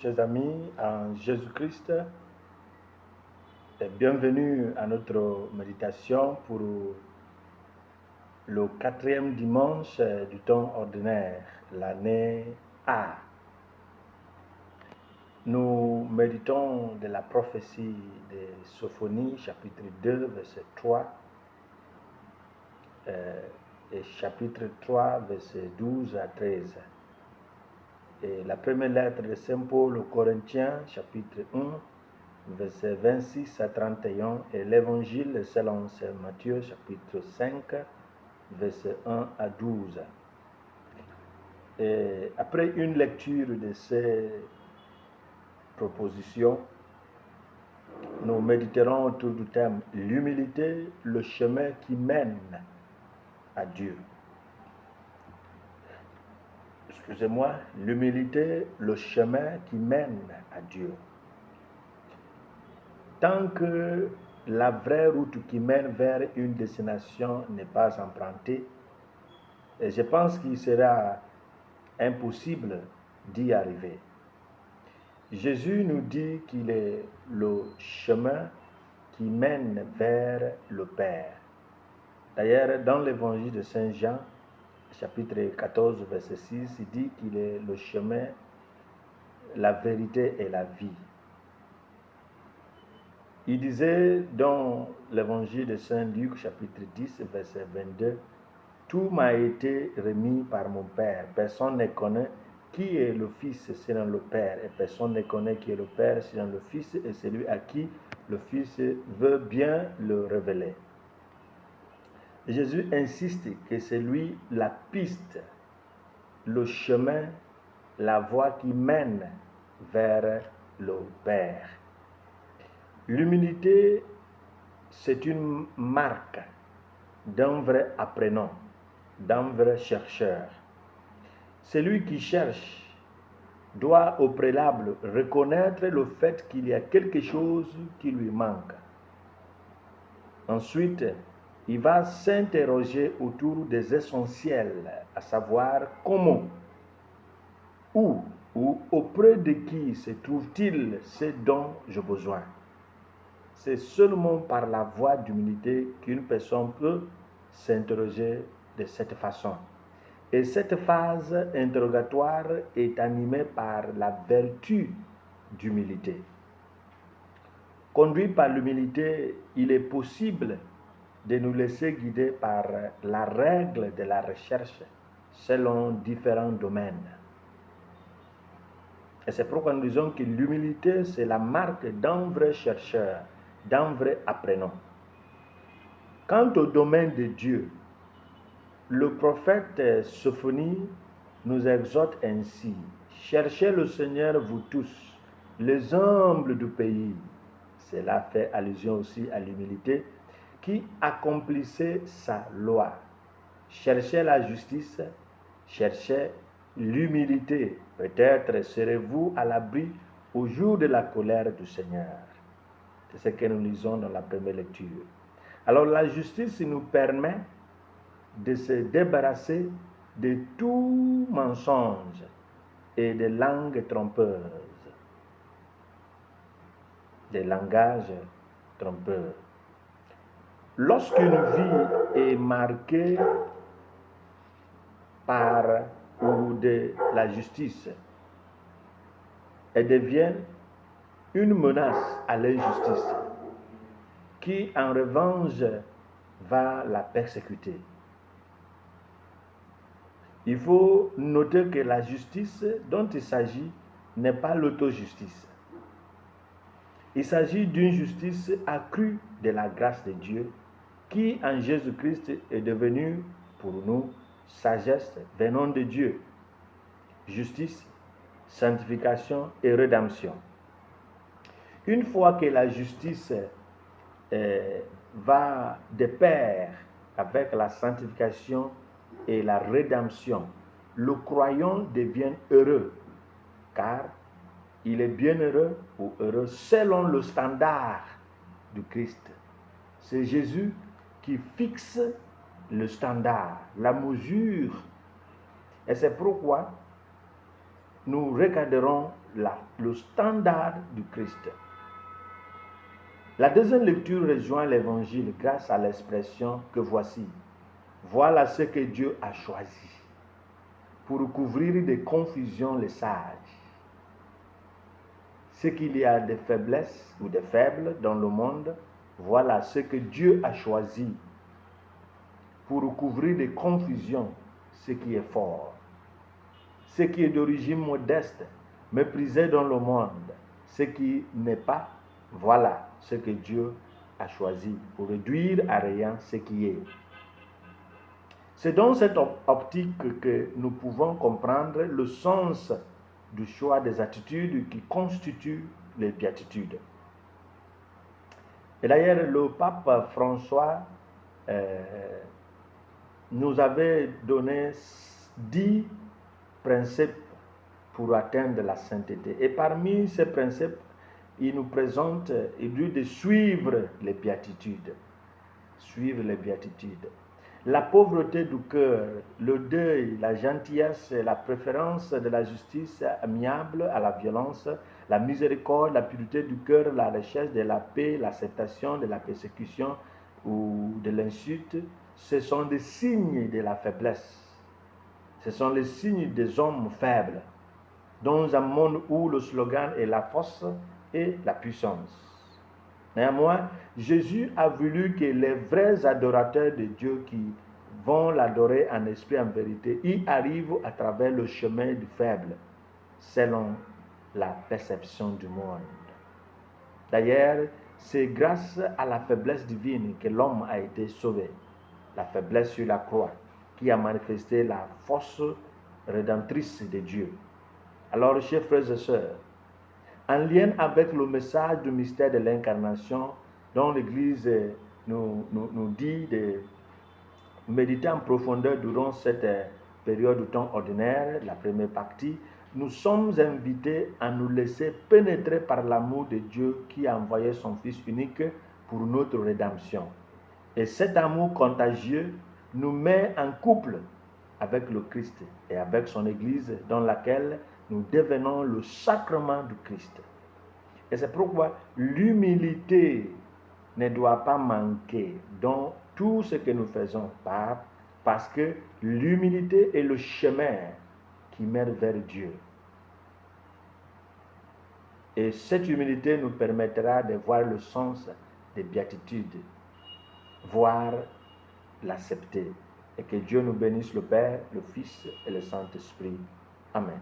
Chers amis, en Jésus-Christ, et bienvenue à notre méditation pour le 4e dimanche du temps ordinaire, l'année A. Nous méditons de la prophétie de Sophonie, chapitre 2, verset 3, et chapitre 3, verset 12 à 13. Et la première lettre de Saint Paul aux Corinthiens, chapitre 1, versets 26 à 31, et l'évangile selon Saint Matthieu, chapitre 5, versets 1 à 12. Et après une lecture de ces propositions, nous méditerons autour du thème « L'humilité, le chemin qui mène à Dieu ». Excusez-moi, l'humilité, le chemin qui mène à Dieu. Tant que la vraie route qui mène vers une destination n'est pas empruntée, et je pense qu'il sera impossible d'y arriver. Jésus nous dit qu'il est le chemin qui mène vers le Père. D'ailleurs, dans l'évangile de Saint Jean, chapitre 14, verset 6, il dit qu'il est le chemin, la vérité et la vie. Il disait dans l'évangile de Saint Luc, chapitre 10, verset 22, « Tout m'a été remis par mon Père. Personne ne connaît qui est le Fils sinon le Père, et personne ne connaît qui est le Père sinon le Fils, et celui à qui le Fils veut bien le révéler. » Jésus insiste que c'est lui la piste, le chemin, la voie qui mène vers le Père. L'humilité, c'est une marque d'un vrai apprenant, d'un vrai chercheur. Celui qui cherche doit au préalable reconnaître le fait qu'il y a quelque chose qui lui manque. Ensuite, il va s'interroger autour des essentiels, à savoir comment, où ou auprès de qui se trouve-t-il ce dont j'ai besoin. C'est seulement par la voie d'humilité qu'une personne peut s'interroger de cette façon. Et cette phase interrogatoire est animée par la vertu d'humilité. Conduit par l'humilité, il est possible de nous laisser guider par la règle de la recherche selon différents domaines. Et c'est pourquoi nous disons que l'humilité, c'est la marque d'un vrai chercheur, d'un vrai apprenant. Quant au domaine de Dieu, le prophète Sophonie nous exhorte ainsi: « Cherchez le Seigneur, vous tous, les humbles du pays. » Cela fait allusion aussi à l'humilité qui accomplissait sa loi. Cherchez la justice, cherchez l'humilité. Peut-être serez-vous à l'abri au jour de la colère du Seigneur. C'est ce que nous lisons dans la première lecture. Alors la justice nous permet de se débarrasser de tout mensonge et de langues trompeuses, des langages trompeurs. Lorsqu'une vie est marquée par ou de la justice, elle devient une menace à l'injustice qui en revanche va la persécuter. Il faut noter que la justice dont il s'agit n'est pas l'auto-justice. Il s'agit d'une justice accrue de la grâce de Dieu qui, en Jésus-Christ, est devenue pour nous sagesse venant de Dieu, justice, sanctification et rédemption. Une fois que la justice va de pair avec la sanctification et la rédemption, le croyant devient heureux, car il est bienheureux ou heureux selon le standard du Christ. C'est Jésus qui fixe le standard, la mesure. Et c'est pourquoi nous regarderons le standard du Christ. La deuxième lecture rejoint l'Évangile grâce à l'expression que voici. Voilà ce que Dieu a choisi pour couvrir de confusion les sages. Ce qu'il y a de faiblesses ou de faibles dans le monde, voilà ce que Dieu a choisi pour couvrir de confusion ce qui est fort. Ce qui est d'origine modeste, méprisé dans le monde, ce qui n'est pas, voilà ce que Dieu a choisi pour réduire à rien ce qui est. C'est dans cette optique que nous pouvons comprendre le sens du choix des attitudes qui constituent les béatitudes. Et d'ailleurs, le pape François nous avait donné 10 principes pour atteindre la sainteté. Et parmi ces principes, il nous présente, il dit de suivre les béatitudes. Suivre les béatitudes. La pauvreté du cœur, le deuil, la gentillesse, la préférence de la justice amiable à la violence, la miséricorde, la pureté du cœur, la recherche de la paix, l'acceptation de la persécution ou de l'insulte, ce sont des signes de la faiblesse. Ce sont les signes des hommes faibles, dans un monde où le slogan est la force et la puissance. Néanmoins, Jésus a voulu que les vrais adorateurs de Dieu qui vont l'adorer en esprit et en vérité y arrivent à travers le chemin du faible, selon la perception du monde. D'ailleurs, c'est grâce à la faiblesse divine que l'homme a été sauvé. La faiblesse sur la croix qui a manifesté la force rédemptrice de Dieu. Alors, chers frères et sœurs, en lien avec le message du mystère de l'incarnation dont l'Église nous dit de méditer en profondeur durant cette période de temps ordinaire, la première partie, nous sommes invités à nous laisser pénétrer par l'amour de Dieu qui a envoyé son Fils unique pour notre rédemption. Et cet amour contagieux nous met en couple avec le Christ et avec son Église dans laquelle nous devenons le sacrement du Christ. Et c'est pourquoi l'humilité ne doit pas manquer dans tout ce que nous faisons, parce que l'humilité est le chemin qui mène vers Dieu. Et cette humilité nous permettra de voir le sens des béatitudes, voir l'accepter. Et que Dieu nous bénisse, le Père, le Fils et le Saint-Esprit. Amen.